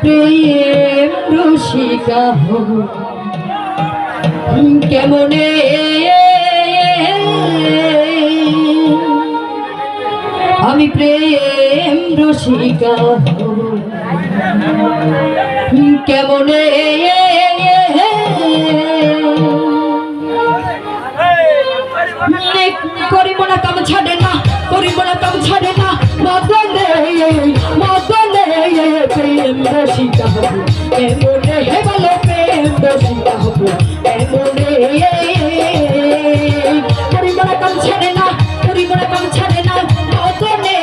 প্রেম রসিকা হব কেমনে আমি প্রেম রসিকা হব কেমনে করিব না কাম ছাড়ে না করিব না কাম ছাড়ে না মদনে প্রেম রসিকা হব কেমনে হে বলো প্রেম রসিকা হব কেমনে করিব না কাম ছাড়ে না করিব না কাম ছাড়ে না মদনে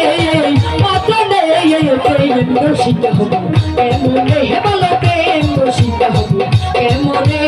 প্রেম রসিকা হব কেমনে হে বলো প্রেম রসিকা হব কেমনে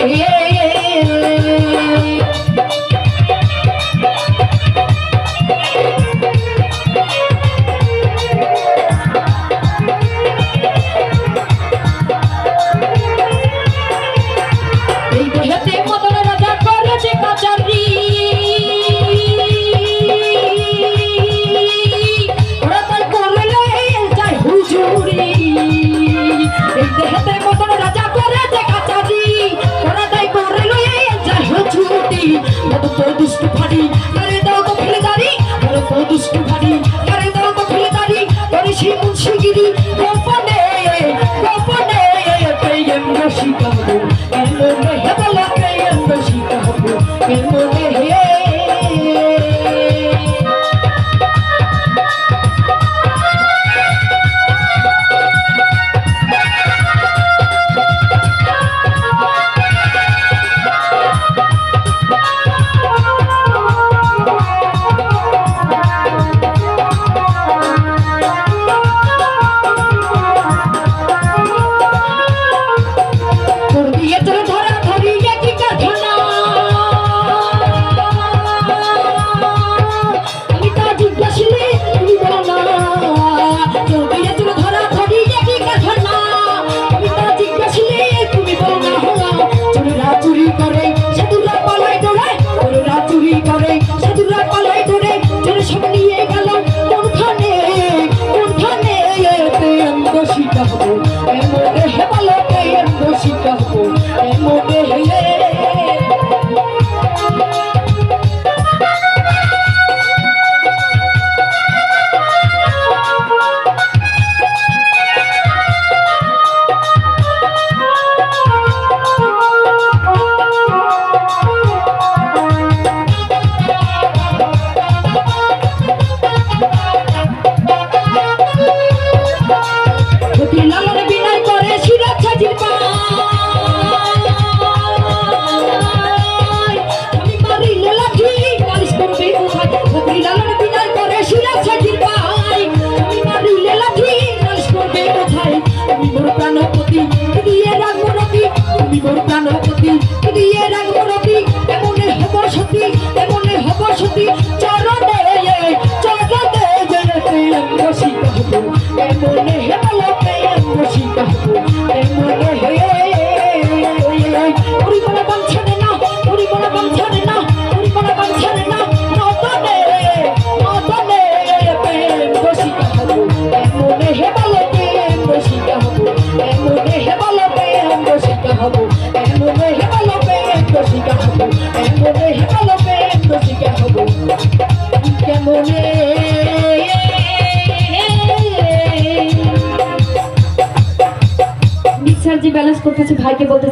দুষ্টু ভারী আরে দাও তো ফেলে দাঁড়ি বলো তো দুষ্টু ভারী আরে দাও তো ফেলে দাঁড়ি করে সেই মুন্সিগিরি গোপনে প্রেম রসিকা হব কেমনে হে বলো প্রেম রসিকা হব কেমনে হে ব্যালেন্স করতেছি ভাইকে বলতেছি